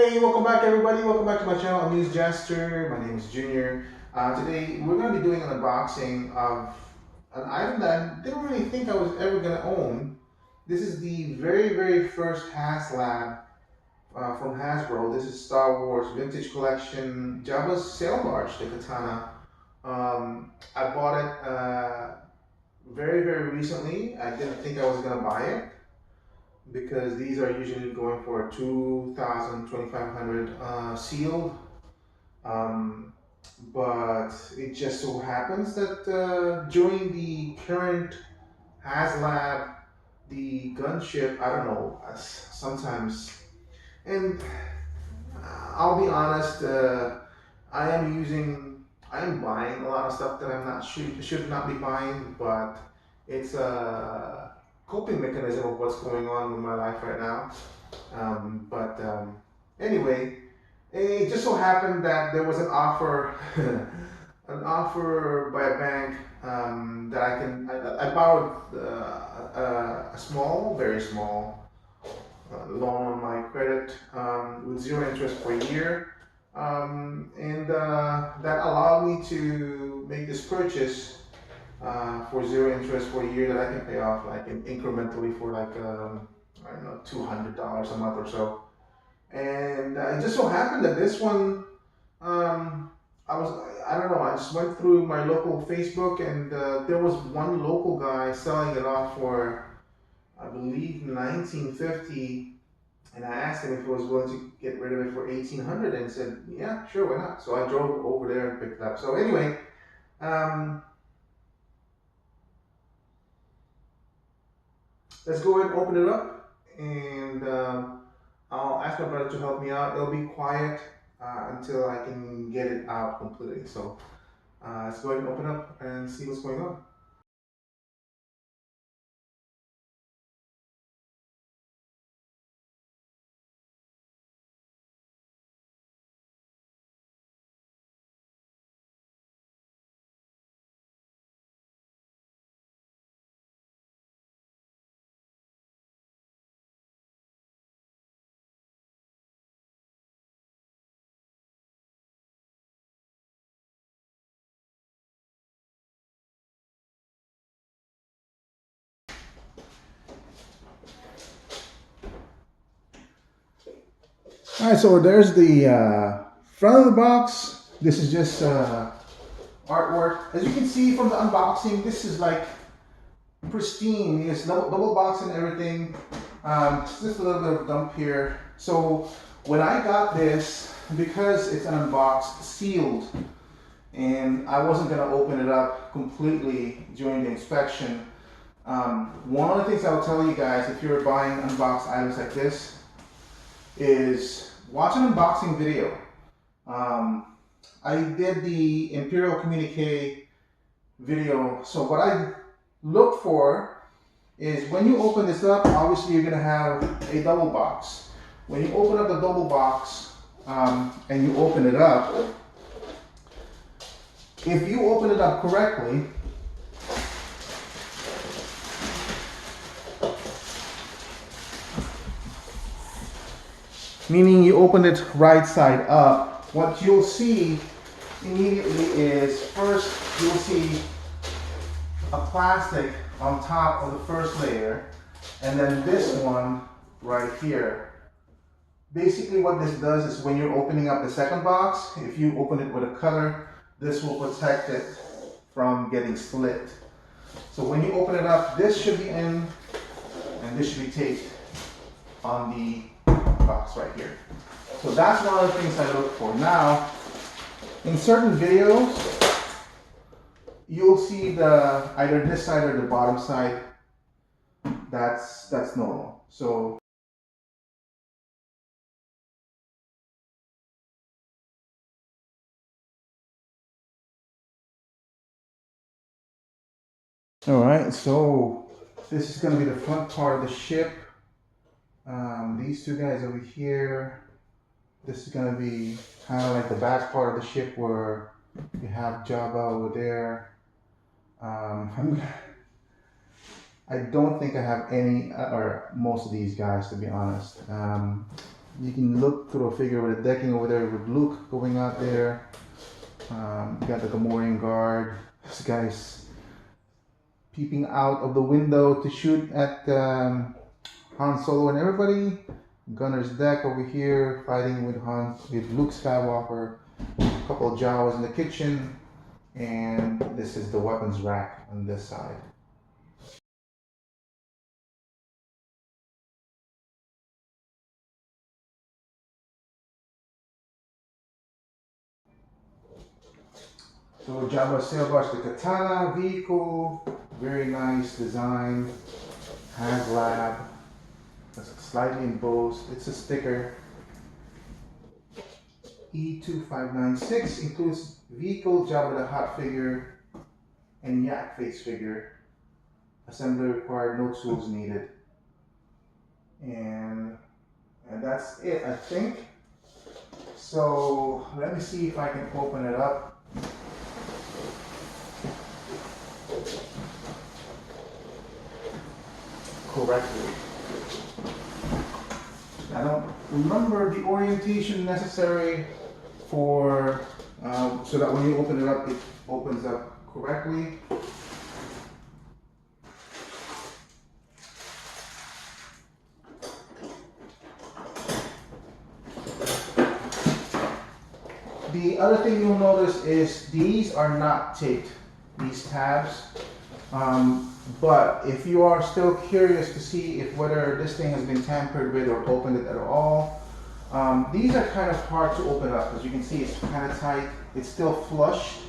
Hey, welcome back everybody. Welcome back to my channel, Amused Jester. My name is Junior. Today we're going to be doing an unboxing of an item that I didn't really think I was ever going to own. This is the very first Haslab from Hasbro. This is Star Wars Vintage Collection Jabba's Sail Barge, the katana. I bought it very recently. I didn't think I was going to buy it, because these are usually going for 2,000, 2,500 sealed. Um, but it just so happens that during the current HasLab, the gunship, I don't know, sometimes, and I'll be honest, I am buying a lot of stuff that I'm not should not be buying, but it's a coping mechanism of what's going on with my life right now. Anyway, it just so happened that there was an offer, an offer by a bank that I borrowed a small, very small loan on my credit with zero interest for a year. That allowed me to make this purchase for zero interest for a year that I can pay off like incrementally for like I don't know, $200 a month or so. And it just so happened that this one, I don't know, I just went through my local Facebook, and there was one local guy selling it off for, I believe, 1950. And I asked him if he was willing to get rid of it for 1,800, and he said, yeah, sure, why not? So I drove over there and picked it up. So anyway, let's go ahead and open it up, and I'll ask my brother to help me out. It'll be quiet until I can get it out completely. So let's go ahead and open up and see what's going on. All right, so there's the front of the box. This is just artwork. As you can see from the unboxing, this is like pristine. It's double box and everything. Just a little bit of dump here. So when I got this, because it's an unboxed, sealed, and I wasn't going to open it up completely during the inspection, one of the things I'll tell you guys if you're buying unboxed items like this is watch an unboxing video. I did the Imperial Communique video. So what I look for is when you open this up, obviously you're going to have a double box. When you open up the double box and you open it up, if you open it up correctly, meaning you open it right side up, what you'll see immediately is, first you'll see a plastic on top of the first layer, and then this one right here. Basically what this does is when you're opening up the second box, if you open it with a cutter, this will protect it from getting split. So when you open it up, this should be in, and this should be taped on the box right here. So that's one of the things I look for. Now, in certain videos, you'll see the either this side or the bottom side. That's normal. So all right, so this is going to be the front part of the ship. These two guys over here. This is going to be kind of like the back part of the ship where you have Jabba over there. I don't think I have any or most of these guys, to be honest. You can look through a figure with a decking over there with Luke going out there. You got the Gamorrean guard. This guy's peeping out of the window to shoot at Han Solo and everybody. Gunner's deck over here fighting with Luke Skywalker. A couple of Jawas in the kitchen, and this is the weapons rack on this side. So Jabba Sailbarge, the katana vehicle, very nice design. Haslab, that's slightly embossed. It's a sticker. E2596 includes vehicle, Jabba the Hutt figure, and Yak face figure. Assembly required, no tools needed. And that's it, I think. So let me see if I can open it up correctly. I don't remember the orientation necessary for so that when you open it up, it opens up correctly. The other thing you'll notice is these are not taped, these tabs. But if you are still curious to see if whether this thing has been tampered with or opened it at all, these are kind of hard to open up. As you can see, it's kind of tight. It's still flushed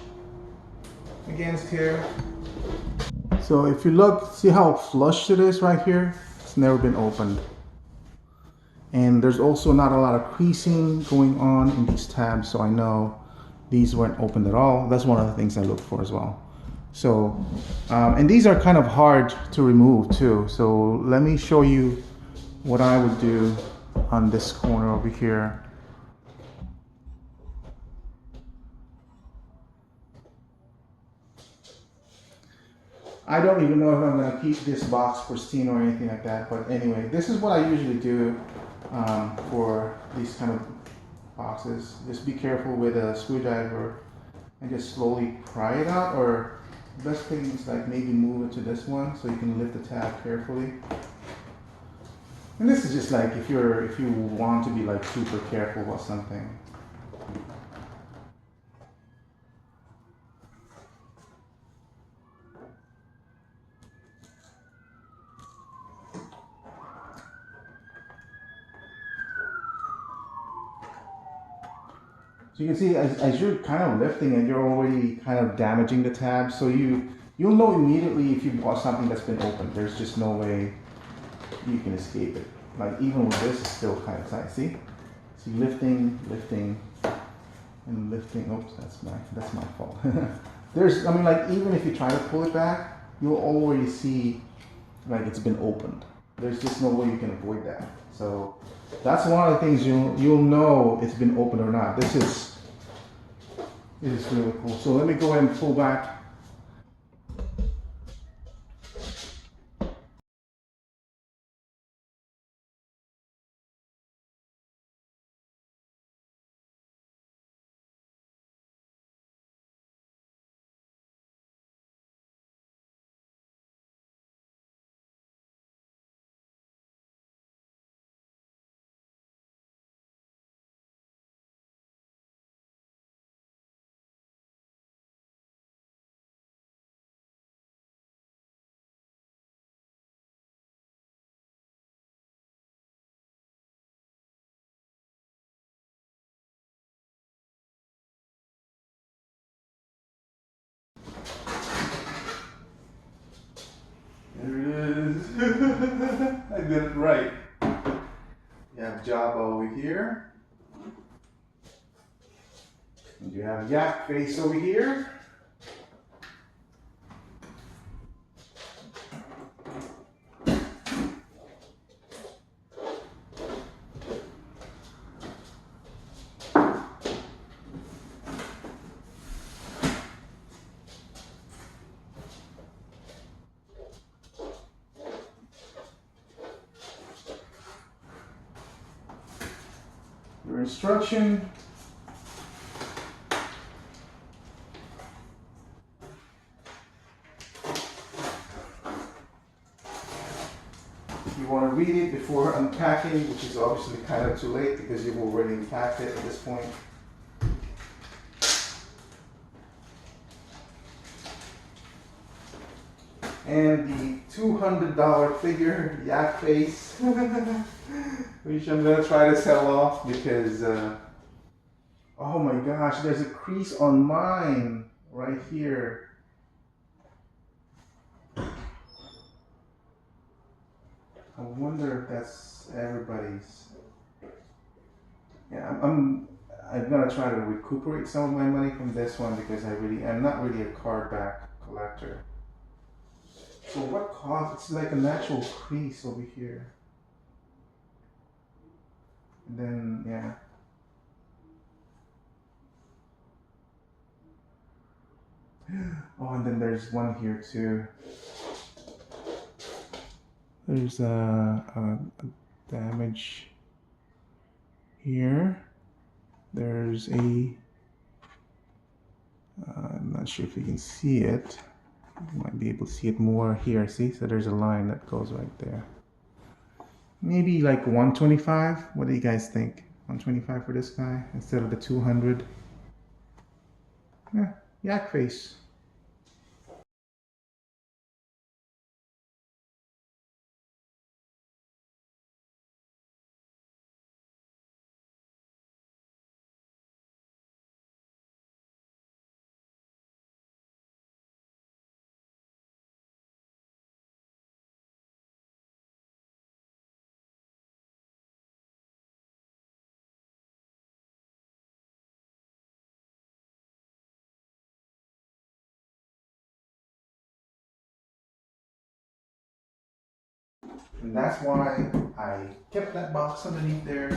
against here. So if you look, see how flushed it is right here? It's never been opened. And there's also not a lot of creasing going on in these tabs, so I know these weren't opened at all. That's one of the things I look for as well. So, and these are kind of hard to remove too. So let me show you what I would do on this corner over here. I don't even know if I'm gonna keep this box pristine or anything like that, but anyway, this is what I usually do for these kind of boxes. Just be careful with a screwdriver and just slowly pry it out, or the best thing is like maybe move it to this one so you can lift the tab carefully. And this is just like if you want to be like super careful about something. So you can see as you're kind of lifting it, you're already kind of damaging the tab. So you'll know immediately if you bought something that's been opened. There's just no way you can escape it. Like even with this, it's still kind of tight. See lifting, and lifting. Oops, that's my fault. I mean, like even if you try to pull it back, you'll already see like it's been opened. There's just no way you can avoid that. So that's one of the things you'll know it's been opened or not. This is really cool. So let me go ahead and pull back. There it is. I did it right. You have Jabba over here. And you have Yak face over here. instruction. You want to read it before unpacking, which is obviously kind of too late because you've already unpacked it at this point. And the $200 figure, yak face, which I'm going to try to sell off because, oh my gosh, there's a crease on mine right here. I wonder if that's everybody's. Yeah, I'm gonna try to recuperate some of my money from this one because I'm not really a card back collector. So what caused, it's like a natural crease over here. And then, yeah. Oh, and then there's one here too. There's a damage here. There's I'm not sure if you can see it. You might be able to see it more here. See, so there's a line that goes right there. Maybe like 125. What do you guys think? 125 for this guy instead of the 200. Yeah, yak face. And that's why I kept that box underneath there.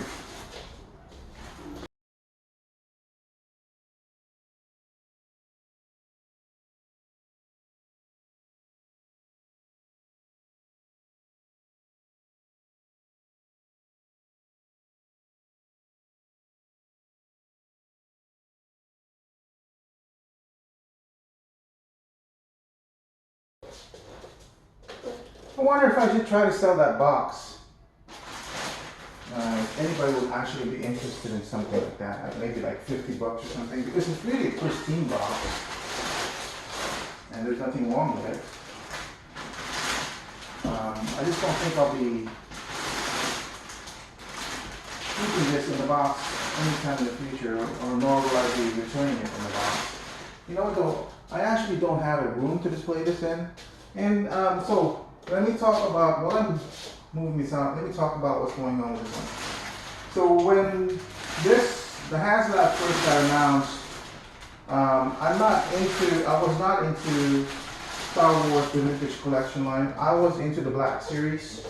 I wonder if I should try to sell that box. If anybody would actually be interested in something like that, maybe like 50 bucks or something, because it's really a pristine box. And there's nothing wrong with it. I just don't think I'll be keeping this in the box anytime in the future, or nor will I be returning it in the box. You know what though, I actually don't have a room to display this in. And so, let me talk about, while I'm moving this out, let me talk about what's going on with this one. So when the Haslab first got announced, I was not into Star Wars the Vintage Collection line. I was into the Black Series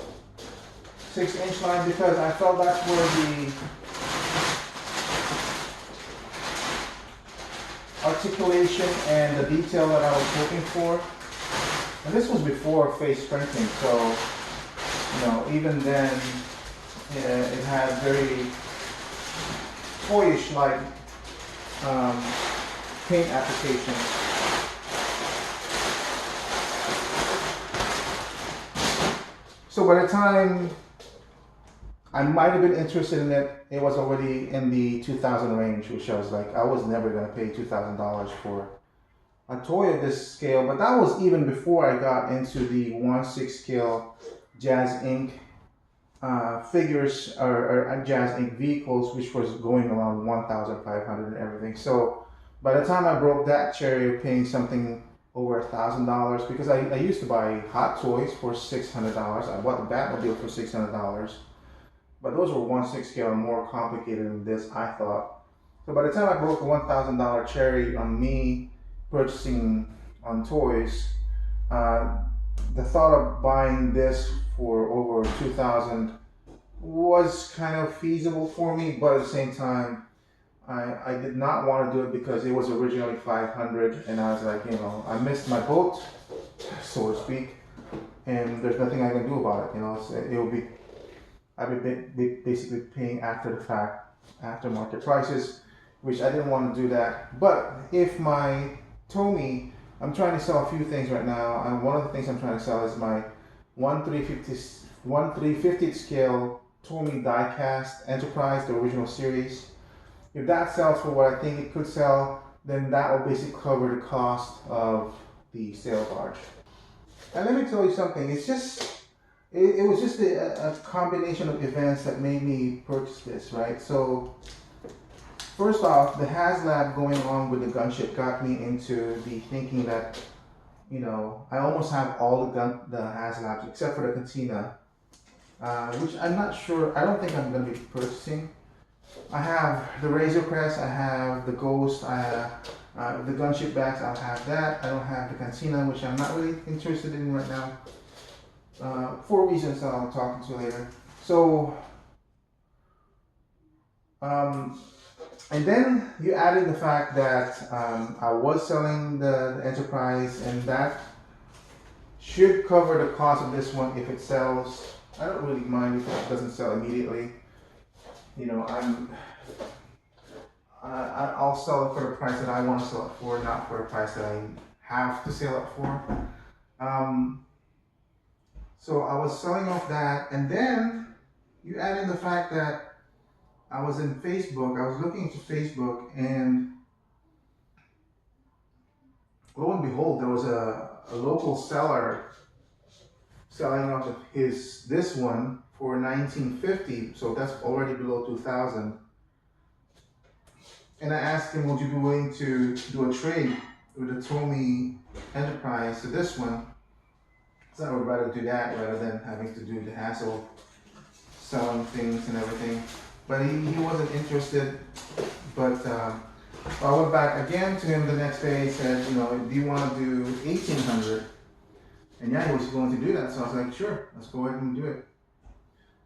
6-inch line because I felt that's where the articulation and the detail that I was looking for. And this was before face printing, so even then it had very toyish like paint application. So by the time I might have been interested in it, it was already in the 2000 range, which I was like, I was never going to pay $2,000 for a toy of this scale. But that was even before I got into the 1/6 scale Jazz Inc. Figures or Jazz Inc. vehicles, which was going around 1,500 and everything. So by the time I broke that cherry of paying something over $1,000, because I used to buy Hot Toys for $600. I bought the Batmobile for $600. But those were 1/6 scale and more complicated than this, I thought. So by the time I broke the $1,000 cherry on me purchasing on toys, the thought of buying this for over $2,000 was kind of feasible for me, but at the same time, I did not want to do it because it was originally $500, and I was like, I missed my boat, so to speak, and there's nothing I can do about it. I'd be basically paying after the fact. aftermarket prices, which I didn't want to do that. But if my Tomy, I'm trying to sell a few things right now, and one of the things I'm trying to sell is my 1/350th scale Tomy diecast Enterprise, the original series. If that sells for what I think it could sell, then that will basically cover the cost of the sail barge. And let me tell you something, it's just, it was just a combination of events that made me purchase this, right? So, first off, the Haslab going on with the gunship got me into the thinking that, you know, I almost have all the Haslabs except for the Cantina, which I'm not sure, I don't think I'm going to be purchasing. I have the Razor Crest, I have the Ghost, I have the gunship backs, I'll have that. I don't have the Cantina, which I'm not really interested in right now. For reasons that I'll talk to later. So, and then you add in the fact that I was selling the Enterprise, and that should cover the cost of this one if it sells. I don't really mind if it doesn't sell immediately. You know, I'll sell it for the price that I want to sell it for, not for the price that I have to sell it for. So I was selling off that, and then you add in the fact that I was in Facebook. I was looking into Facebook, and lo and behold, there was a local seller selling off this one for $19.50. So that's already below $2,000. And I asked him, would you be willing to do a trade with the Tomy Enterprise to this one? So I would rather do that rather than having to do the hassle selling things and everything. But he wasn't interested. But I went back again to him the next day and said, you know, do you want to do 1,800? And yeah, he was going to do that. So I was like, sure, let's go ahead and do it.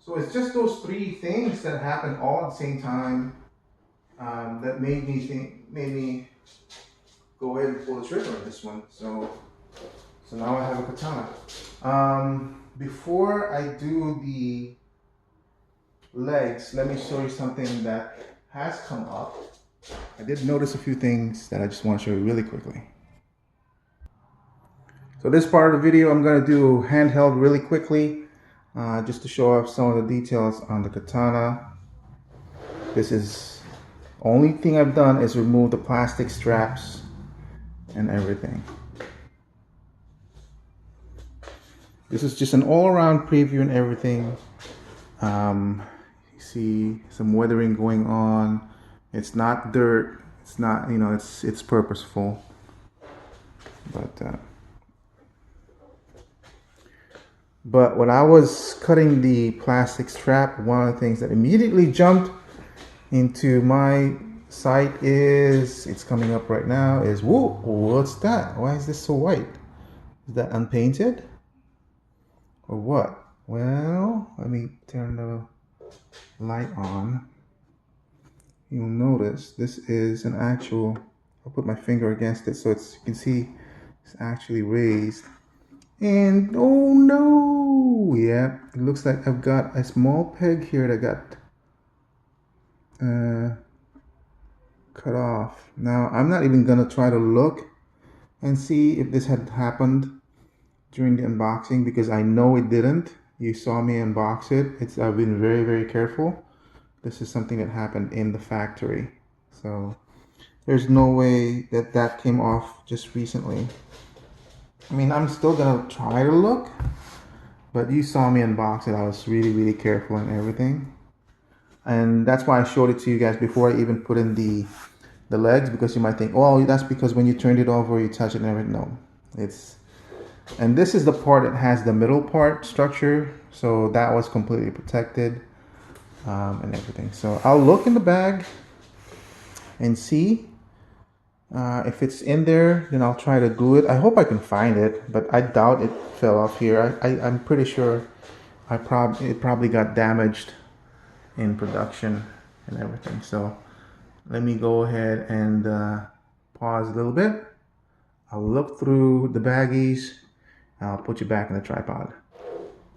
So it's just those three things that happened all at the same time that made me go ahead and pull the trigger on this one. So now I have a katana. Before I do the legs, let me show you something that has come up. I did notice a few things that I just want to show you really quickly. So this part of the video I'm going to do handheld really quickly, just to show off some of the details on the katana. This is only thing I've done is remove the plastic straps and everything. This is just an all-around preview and everything. You see some weathering going on. It's not dirt. It's not, you know, it's purposeful. But when I was cutting the plastic strap, one of the things that immediately jumped into my sight is, it's coming up right now, is, whoa, what's that? Why is this so white? Is that unpainted? Or what? Well, let me turn the light on. You'll notice this is an actual, I'll put my finger against it so you can see it's actually raised. And oh no, yeah, it looks like I've got a small peg here that got cut off. Now I'm not even gonna try to look and see if this had happened during the unboxing, because I know it didn't. You saw me unbox it. I've been very, very careful. This is something that happened in the factory, so there's no way that that came off just recently. I mean, I'm still gonna try to look, but you saw me unbox it. I was really, really careful and everything. And that's why I showed it to you guys before I even put in the legs, because you might think, oh, that's because when you turned it over, you touch it and everything. No, and this is the part that has the middle part structure. So that was completely protected and everything. So I'll look in the bag and see if it's in there, then I'll try to glue it. I hope I can find it, but I doubt it fell off here. I'm pretty sure it probably got damaged in production and everything. So let me go ahead and pause a little bit. I'll look through the baggies. I'll put you back in the tripod.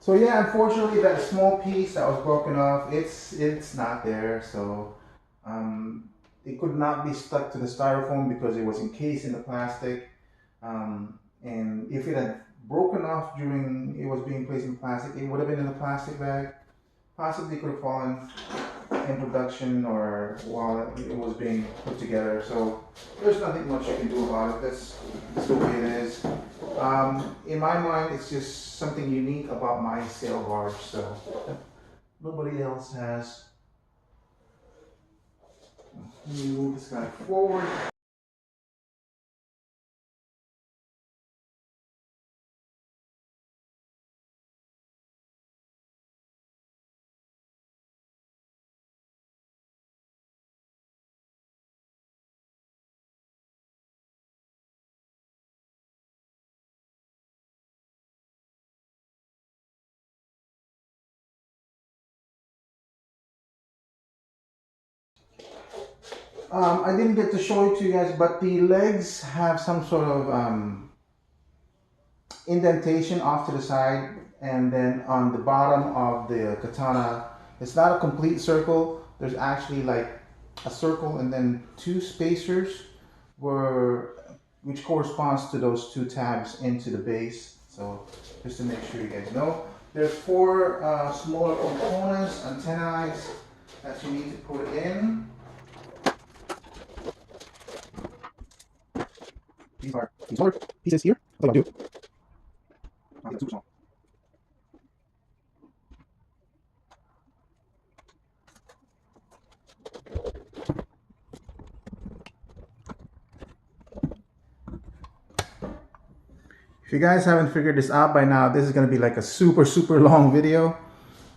So yeah, unfortunately that small piece that was broken off, it's not there. So It could not be stuck to the styrofoam because it was encased in the plastic. And if it had broken off during it was being placed in plastic, it would have been in a plastic bag. Possibly could have fallen in production or while it was being put together. So there's nothing much you can do about it. That's the way it is. In my mind, it's just something unique about my sail barge. So nobody else has. Let me move this guy forward. I didn't get to show it to you guys, but the legs have some sort of indentation off to the side, and then on the bottom of the katana, it's not a complete circle. There's actually like a circle and then two spacers which corresponds to those two tabs into the base. So just to make sure you guys know, there's four smaller components, antennae that you need to put in. These are the smaller pieces here. What I'll do. It's super small. If you guys haven't figured this out by now, this is going to be like a super long video.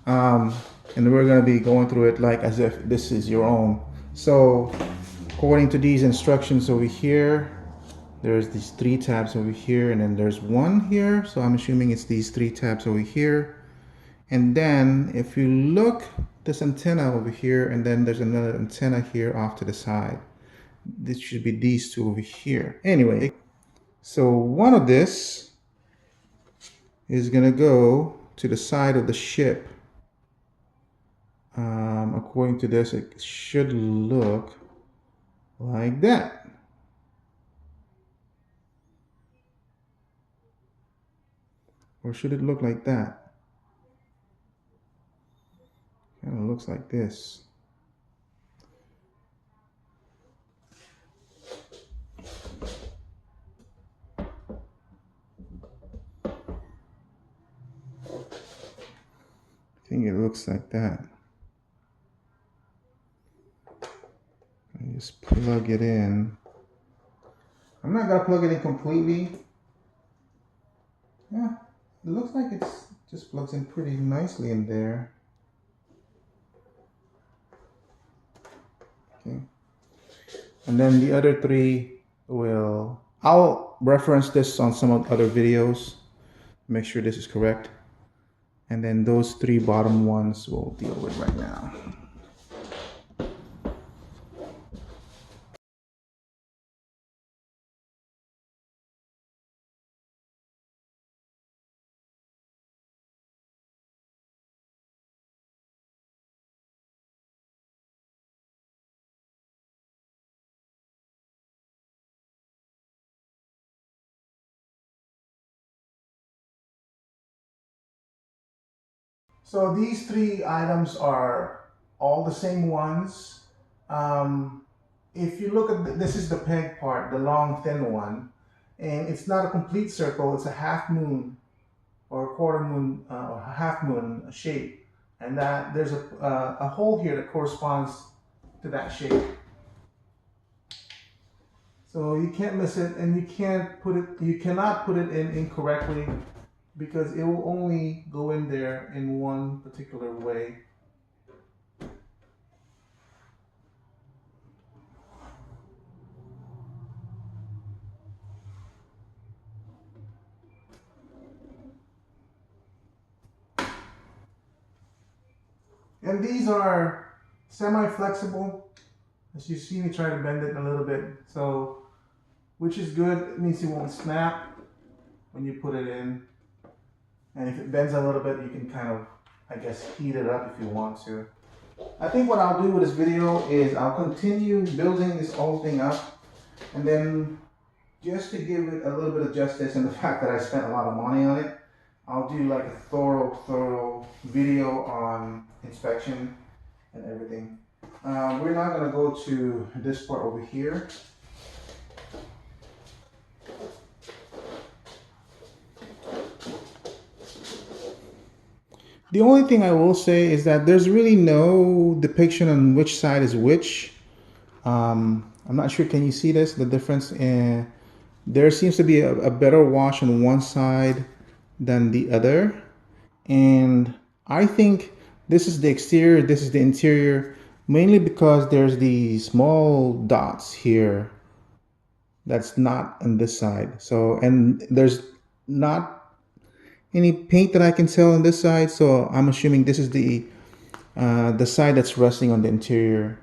And we're going to be going through it like as if this is your own. So according to these instructions over here, there's these three tabs over here, and then there's one here. So I'm assuming it's these three tabs over here. And then if you look, this antenna over here, and then there's another antenna here off to the side. This should be these two over here. Anyway, so one of this is gonna go to the side of the ship. According to this, it should look like that. Or should it look like that? Kind of looks like this. I think it looks like that. I just plug it in. I'm not gonna plug it in completely. Yeah, it looks like it just plugs in pretty nicely in there. Okay. And then the other three I'll reference this on some other videos, make sure this is correct. And then those three bottom ones we'll deal with right now. So these three items are all the same ones. If you look at this is the peg part, the long thin one, and it's not a complete circle, it's a half moon or a quarter moon or a half moon shape, and that there's a hole here that corresponds to that shape. So you can't miss it, and you cannot put it in incorrectly, because it will only go in there in one particular way. And these are semi-flexible. As you see me try to bend it a little bit. So, which is good. It means it won't snap when you put it in. And if it bends a little bit, you can kind of, I guess, heat it up if you want to. I think what I'll do with this video is I'll continue building this whole thing up, and then just to give it a little bit of justice and the fact that I spent a lot of money on it, I'll do like a thorough video on inspection and everything. We're not going to go to this part over here. The only thing I will say is that there's really no depiction on which side is which. I'm not sure, can you see this? The difference in, there seems to be a better wash on one side than the other. And I think this is the exterior, this is the interior, mainly because there's these small dots here that's not on this side. So, and there's not any paint that I can tell on this side, so I'm assuming this is the side that's resting on the interior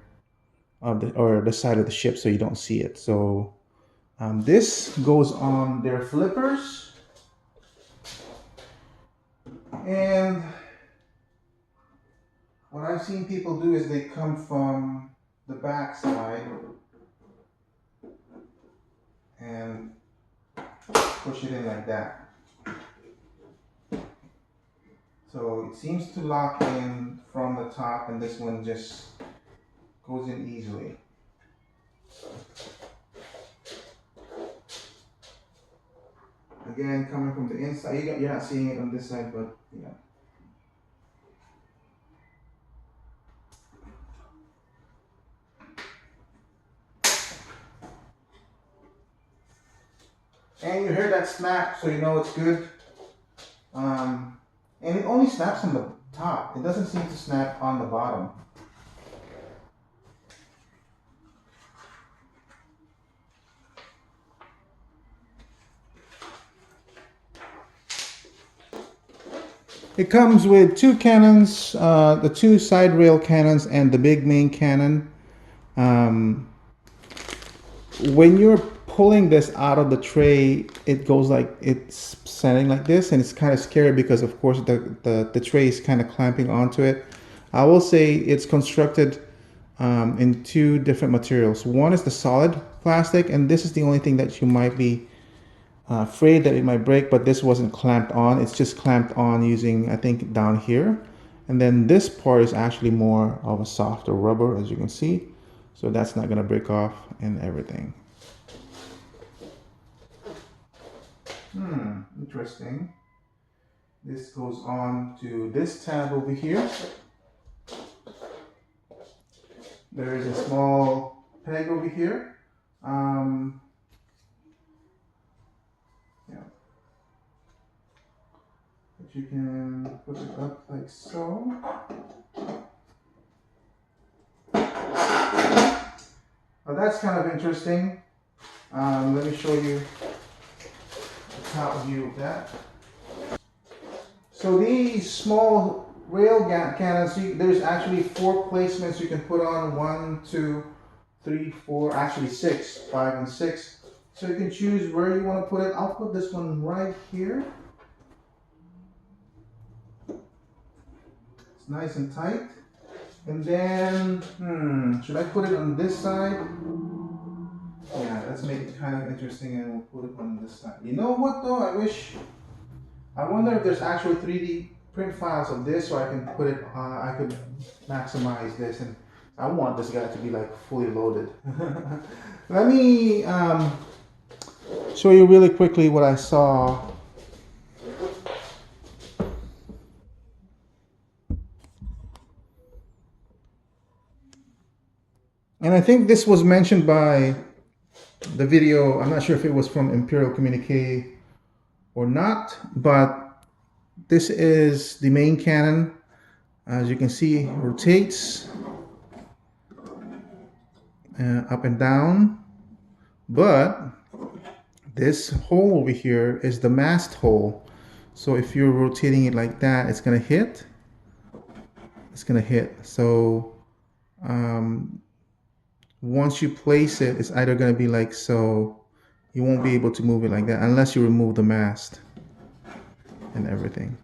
of the, or the side of the ship, so you don't see it. So this goes on their flippers, and what I've seen people do is they come from the back side and push it in like that. So it seems to lock in from the top, and this one just goes in easily. Again, coming from the inside, you're not seeing it on this side, but yeah. And you hear that snap, so you know it's good. And it only snaps on the top. It doesn't seem to snap on the bottom. It comes with two cannons, the two side rail cannons and the big main cannon. When you're pulling this out of the tray, it goes like, it's setting like this, and it's kind of scary because of course the tray is kind of clamping onto it. I will say it's constructed in two different materials. One is the solid plastic, and this is the only thing that you might be afraid that it might break, but this wasn't clamped on. It's just clamped on using, I think, down here. And then this part is actually more of a softer rubber, as you can see. So that's not going to break off and everything. Interesting. This goes on to this tab over here. There is a small peg over here. Yeah. But you can put it up like so. Now that's kind of interesting. Let me show you the top view of that. So these small rail cannons, there's actually 4 placements you can put on. 1, 2, 3, 4, actually 6, 5 and 6. So you can choose where you want to put it. I'll put this one right here. It's nice and tight. And then, should I put it on this side? Yeah, let's make it kind of interesting, and we'll put it on this side. You know what though? I wonder if there's actually 3D print files of this, so I can put it, I could maximize this, and I want this guy to be like fully loaded. Let me show you really quickly what I saw. And I think this was mentioned by the video. I'm not sure if it was from Imperial Communique or not, but this is the main cannon. As you can see, it rotates up and down, but this hole over here is the mast hole. So if you're rotating it like that, it's gonna hit. It's gonna hit. So once you place it, it's either gonna be like so. You won't be able to move it like that unless you remove the mast and everything.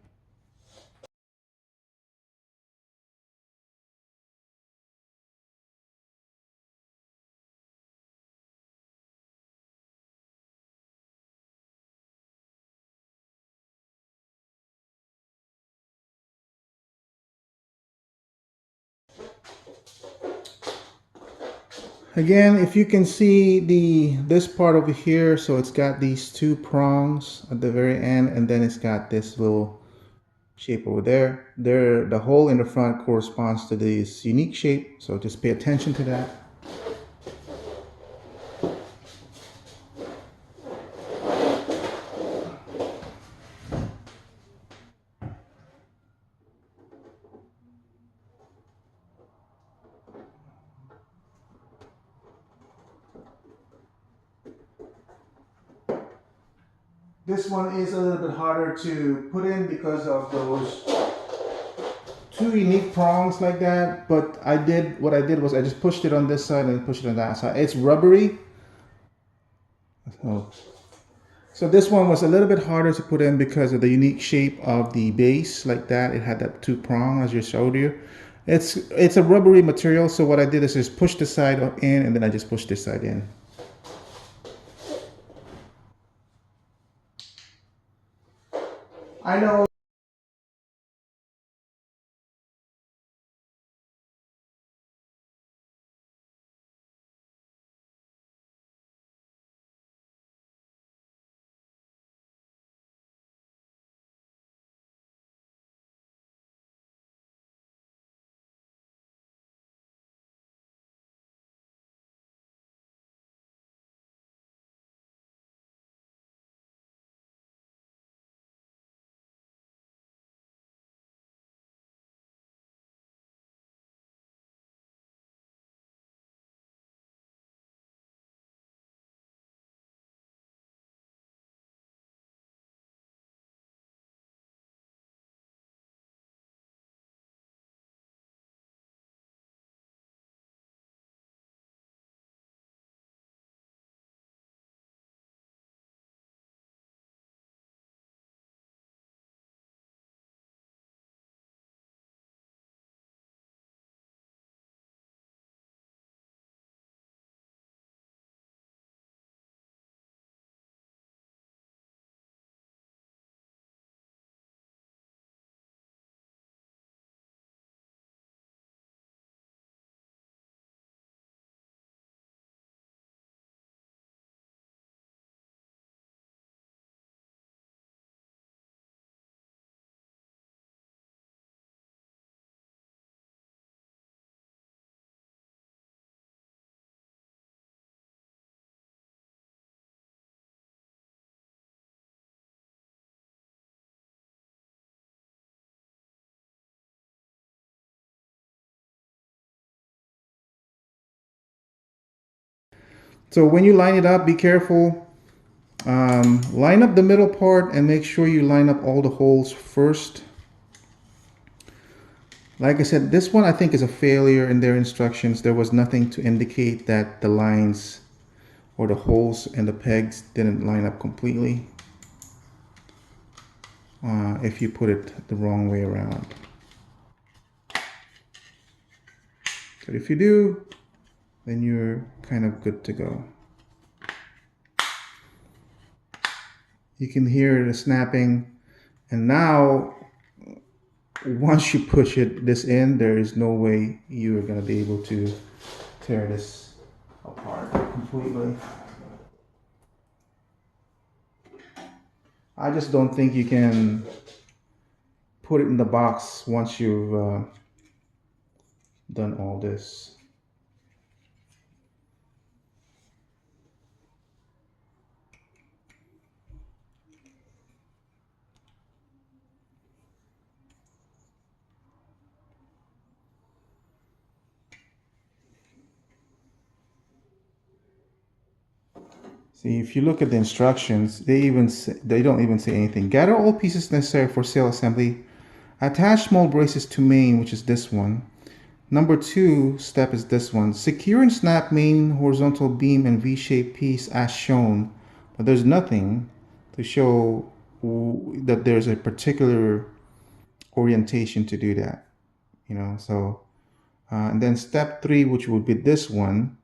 Again, if you can see this part over here, so it's got these two prongs at the very end, and then it's got this little shape over there. The hole in the front corresponds to this unique shape, so just pay attention to that. This one is a little bit harder to put in because of those two unique prongs like that, but what I did was I just pushed it on this side and pushed it on that side. It's rubbery. So this one was a little bit harder to put in because of the unique shape of the base like that. It had that two prong as I showed you. It's a rubbery material, so what I did is just push this side in and then I just pushed this side in. I know. So when you line it up, be careful. Line up the middle part and make sure you line up all the holes first. Like I said, this one I think is a failure in their instructions. There was nothing to indicate that the lines or the holes and the pegs didn't line up completely if you put it the wrong way around. But if you do, then you're kind of good to go. You can hear the snapping, and now once you push this in, there is no way you are going to be able to tear this apart completely. I just don't think you can put it in the box once you've done all this. See, if you look at the instructions, they don't even say anything. Gather all pieces necessary for sail assembly. Attach small braces to main, which is this one. Number 2 step is this one. Secure and snap main horizontal beam and V-shaped piece as shown. But there's nothing to show that there's a particular orientation to do that. You know, so and then step 3, which would be this one.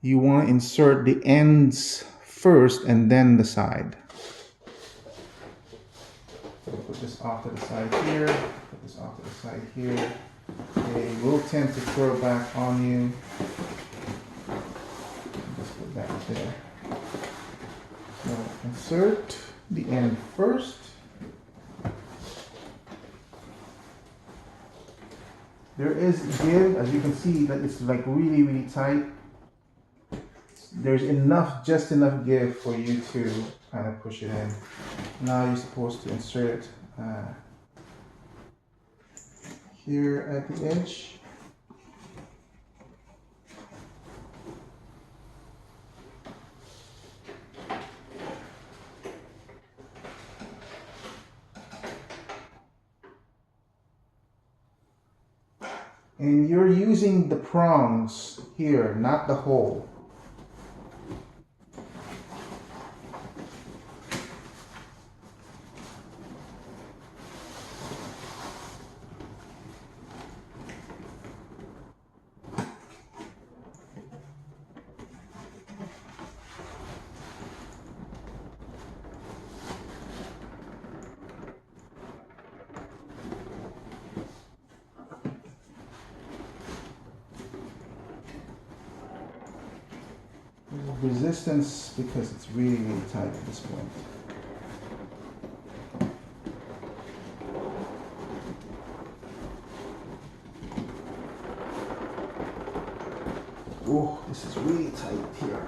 You want to insert the ends first and then the side. So put this off to the side here, put this off to the side here. It will tend to curl back on you. Just put that there. So insert the end first. There is give, as you can see, that it's like really, really tight. There's enough, just enough give for you to kind of push it in. Now you're supposed to insert it here at the edge. And you're using the prongs here, not the hole. Resistance because it's really, really tight at this point. Oh, this is really tight here.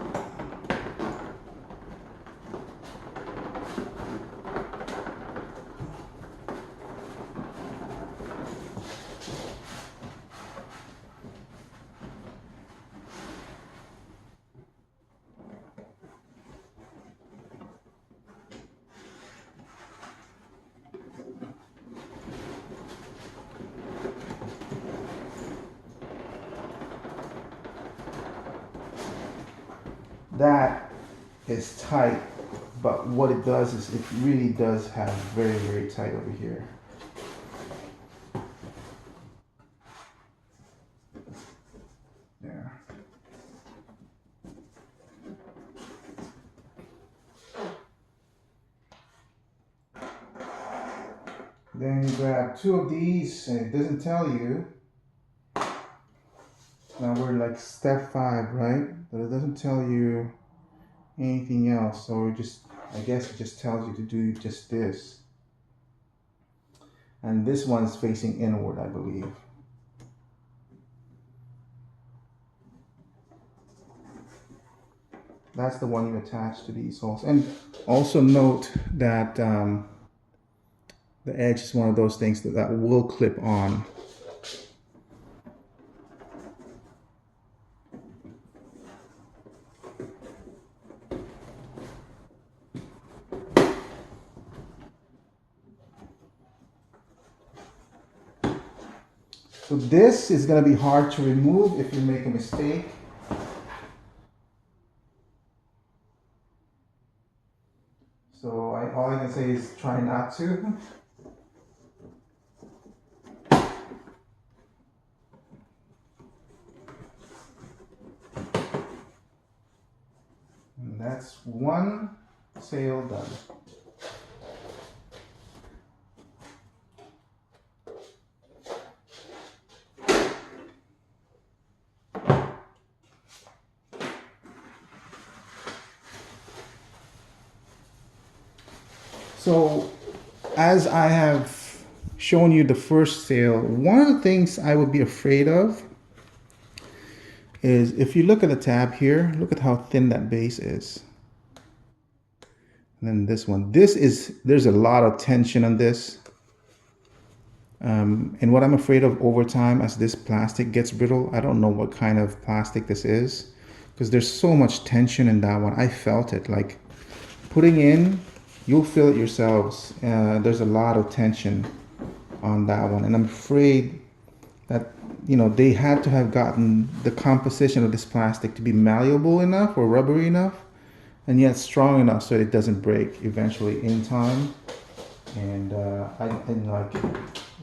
That is tight, but what it does is it really does have very, very tight over here. There. Then you grab two of these, and it doesn't tell you. Now we're like step 5, right? But it doesn't tell you anything else. So it just, I guess it just tells you to do just this. And this one's facing inward, I believe. That's the one you attach to these holes. And also note that the edge is one of those things that will clip on. So this is going to be hard to remove if you make a mistake. So all I can say is try not to. And that's one sail done. So, as I have shown you the first sail, one of the things I would be afraid of is if you look at the tab here, look at how thin that base is. And then this one, there's a lot of tension on this. And what I'm afraid of over time as this plastic gets brittle, I don't know what kind of plastic this is, because there's so much tension in that one. I felt it, like putting in, you'll feel it yourselves. There's a lot of tension on that one. And I'm afraid that, you know, they had to have gotten the composition of this plastic to be malleable enough or rubbery enough, and yet strong enough so it doesn't break eventually in time. And I didn't like it,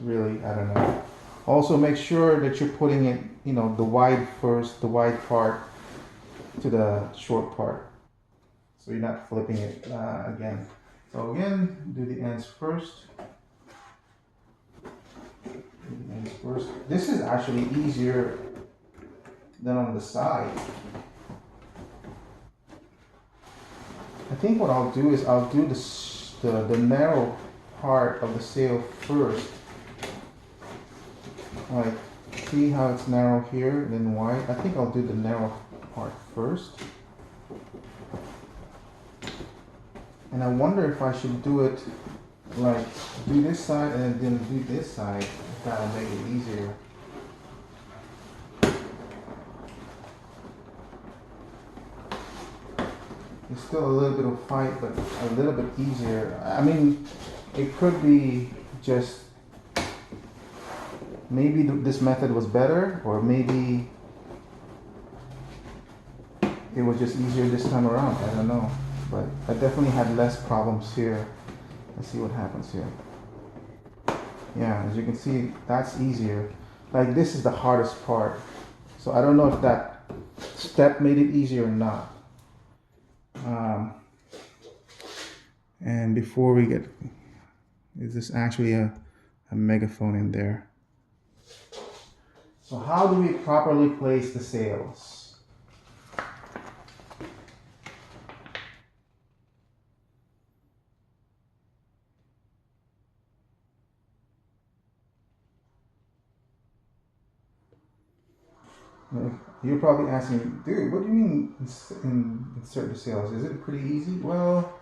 really, I don't know. Also make sure that you're putting it, you know, the wide first, the wide part to the short part. So you're not flipping it again. So again, do the ends first. First, this is actually easier than on the side. I think what I'll do is I'll do the narrow part of the sail first. Like, see how it's narrow here and then wide? I think I'll do the narrow part first. And I wonder if I should do it like do this side and then do this side. If that'll make it easier. There's still a little bit of fight, but a little bit easier. I mean, it could be just maybe this method was better, or maybe it was just easier this time around. I don't know, but I definitely had less problems here. Let's see what happens here. Yeah, as you can see, that's easier. Like, this is the hardest part. So I don't know if that step made it easier or not. And before we get, is this actually a megaphone in there? So how do we properly place the sails? You're probably asking, dude, what do you mean insert the sails? Is it pretty easy? Well,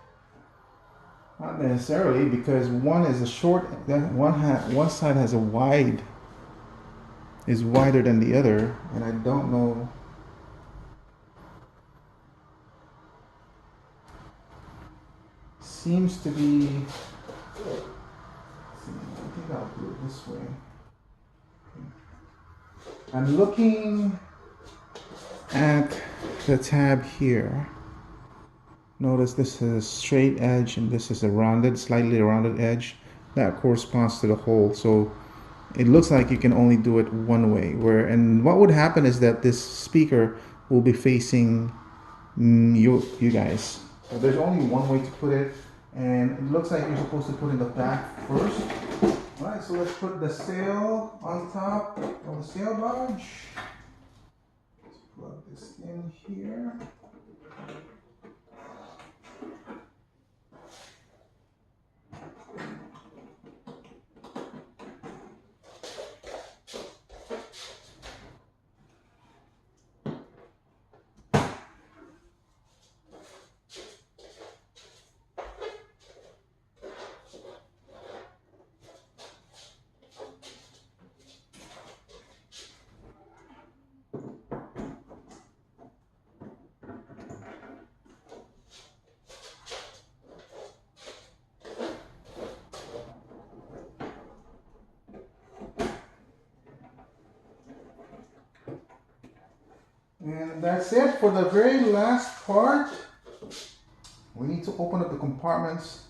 not necessarily, because one is a short, one side has a wide, is wider than the other, and I don't know. Seems to be, I think I'll do it this way. I'm looking at the tab here. Notice this is a straight edge and this is a rounded, slightly rounded edge. That corresponds to the hole. So it looks like you can only do it one way. And what would happen is that this speaker will be facing you guys. So there's only one way to put it, and it looks like you're supposed to put in the back first. All right, so let's put the sail on top of the sail barge. Let's plug this in here. And that's it for the very last part. We need to open up the compartments.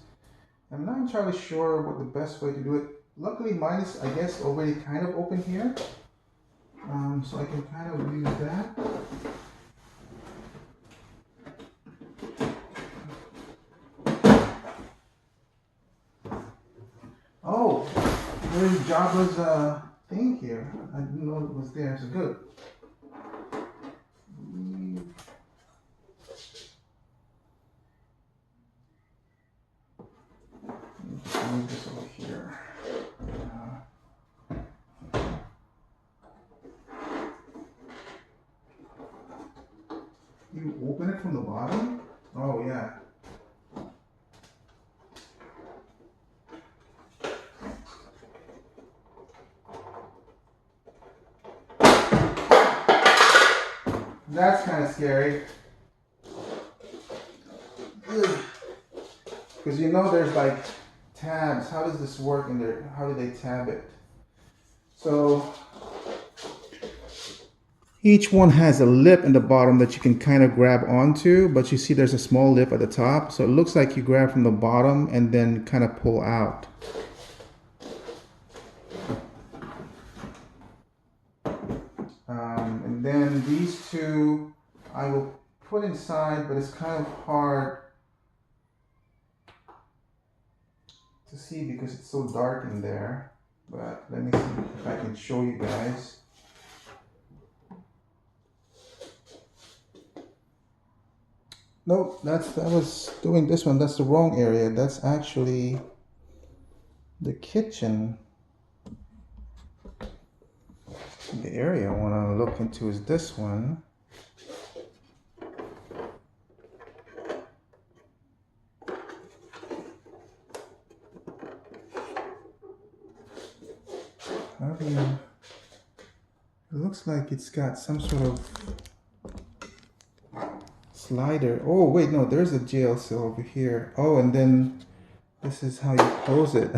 I'm not entirely sure what the best way to do it. Luckily mine is, I guess, already kind of open here. So I can kind of use that. Oh, there's Jabba's thing here. I didn't know it was there, so good. Move this over here. You open it from the bottom? Oh yeah. That's kind of scary. Because you know there's like tabs. How does this work in there? How do they tab it? So each one has a lip in the bottom that you can kind of grab onto, but you see there's a small lip at the top. So it looks like you grab from the bottom and then kind of pull out. And then these two I will put inside, but it's kind of hard to see because it's so dark in there. But let me see if I can show you guys. Nope, I was doing this one. That's the wrong area. That's actually the kitchen. The area I want to look into is this one. How do you... It looks like it's got some sort of slider. Oh, wait, no, there's a jail cell over here. Oh, and then this is how you close it.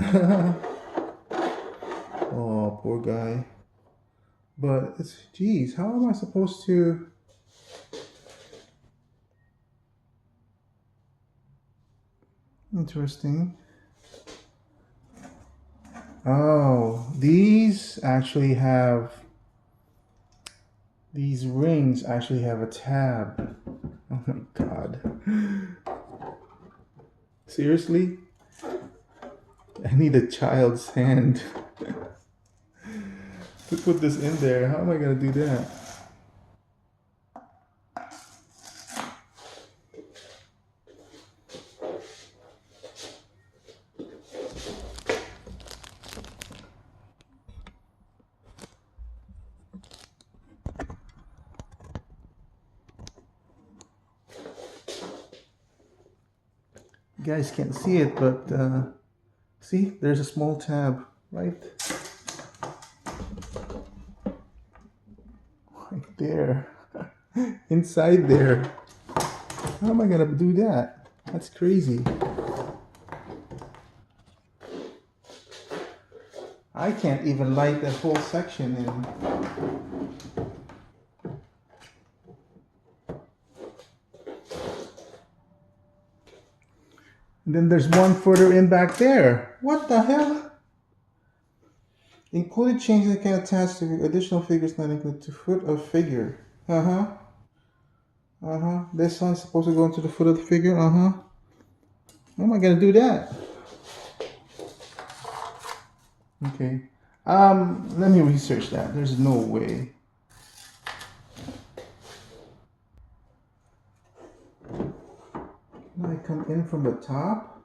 Oh, poor guy. But it's, geez, how am I supposed to... Interesting. Oh, these actually have... These rings actually have a tab. Oh my god. Seriously? I need a child's hand to put this in there. How am I going to do that? You guys can't see it, but see, there's a small tab right there. Inside there. How am I gonna do that? That's crazy. I can't even light that whole section in. And then there's one further in back there. What the hell? Included changes that can attach to additional figures not included to foot of figure. This one's supposed to go into the foot of the figure. How am I gonna do that? Okay. Let me research that. There's no way. Can I come in from the top?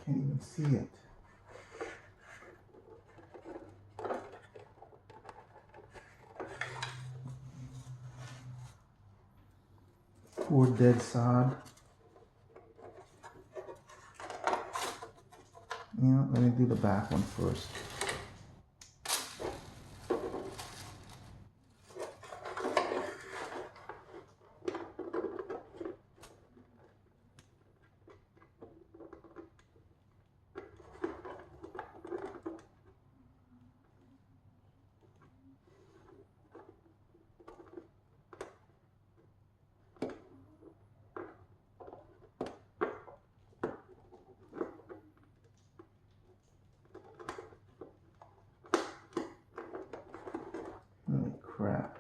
Can't even see it. Poor dead sod. Yeah, let me do the back one first. Holy crap.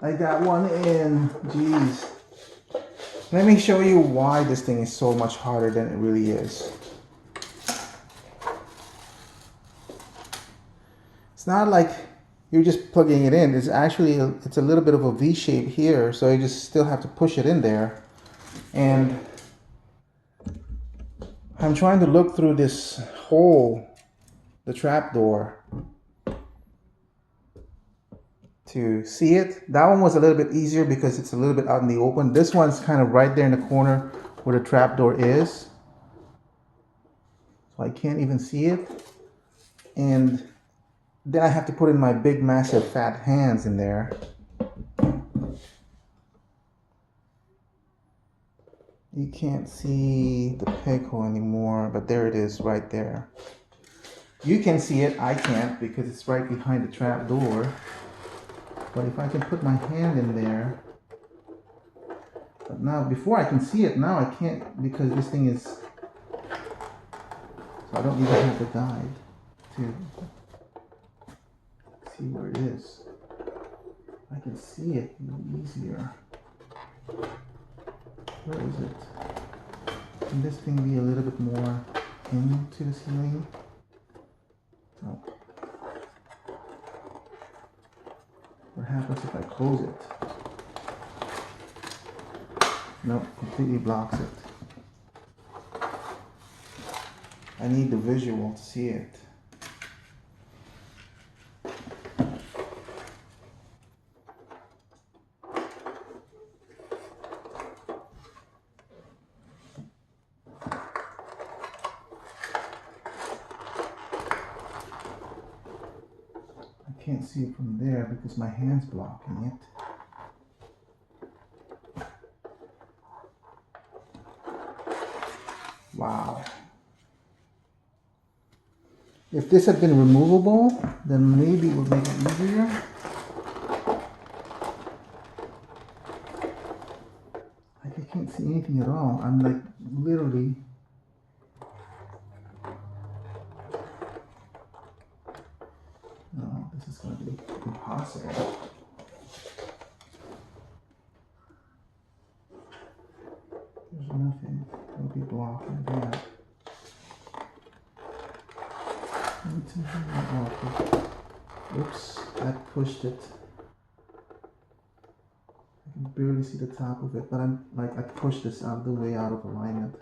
I got one in. Jeez. Let me show you why this thing is so much harder than it really is. It's not like you're just plugging it in. It's actually, it's a little bit of a V shape here, so you just still have to push it in there. And I'm trying to look through this hole, the trap door, to see it. That one was a little bit easier because it's a little bit out in the open. This one's kind of right there in the corner where the trap door is. So I can't even see it. And then I have to put in my big, massive, fat hands in there. You can't see the peg hole anymore, but there it is right there. You can see it, I can't because it's right behind the trap door. But if I can put my hand in there, but now before I can see it, now I can't because this thing is, so I don't even have the guide to see where it is. I can see it easier. Where is it? Can this thing be a little bit more into the ceiling? Oh. What happens if I close it? Nope, completely blocks it. I need the visual to see it. I can't see it from there because my hand's blocking it. Wow. If this had been removable, then maybe it would make it easier. Like I can't see anything at all. I'm like literally. No, this is going to be impossible. There's nothing. It'll be blocking that. Oops, I pushed it. I can barely see the top of it, but I'm like, I pushed this out of the way, out of alignment.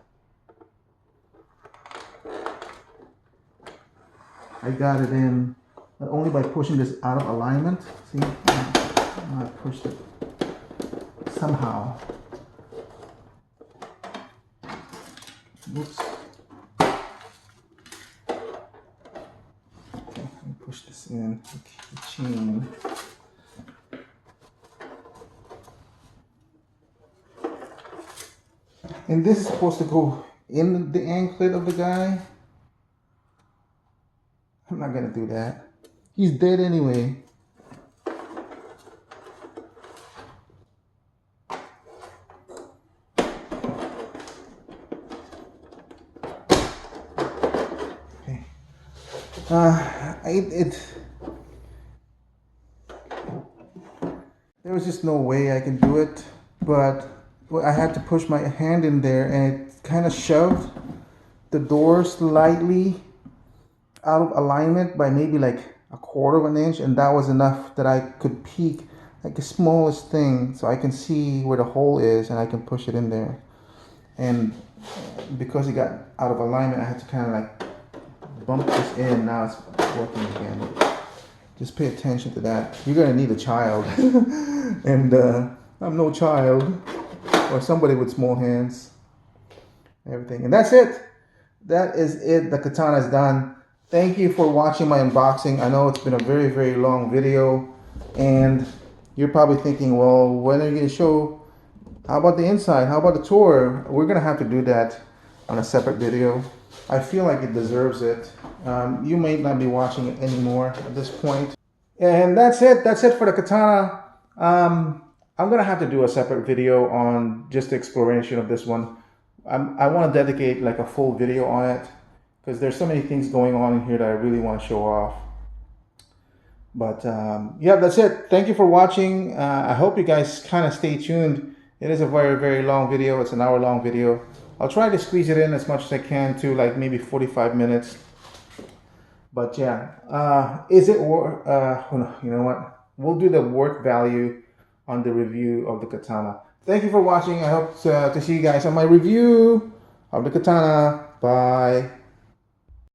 I got it in, but only by pushing this out of alignment. See, I pushed it somehow. Oops. Push this in, the chain. And this is supposed to go in the anklet of the guy. I'm not gonna do that. He's dead anyway. Okay. There was just no way I can do it, but I had to push my hand in there and it kind of shoved the door slightly out of alignment by maybe like a quarter of an inch, and that was enough that I could peek like the smallest thing so I can see where the hole is and I can push it in there. And because it got out of alignment, I had to kind of like bump this in. Now it's working again. Just pay attention to that. You're gonna need a child. And I'm no child, or somebody with small hands. Everything. And that's it. That is it. The katana is done. Thank you for watching my unboxing. I know it's been a very, very long video, and you're probably thinking, well, when are you gonna show? How about the inside? How about the tour? We're gonna have to do that on a separate video. I feel like it deserves it. You may not be watching it anymore at this point. And that's it. That's it for the katana. I'm gonna have to do a separate video on just the exploration of this one. I want to dedicate like a full video on it because there's so many things going on in here that I really want to show off. But yeah, that's it. Thank you for watching. I hope you guys kind of stay tuned. It is a very, very long video. It's an hour-long video. I'll try to squeeze it in as much as I can to like maybe 45 minutes. But yeah, is it worth, you know what? We'll do the worth value on the review of the katana. Thank you for watching. I hope to see you guys on my review of the katana. Bye.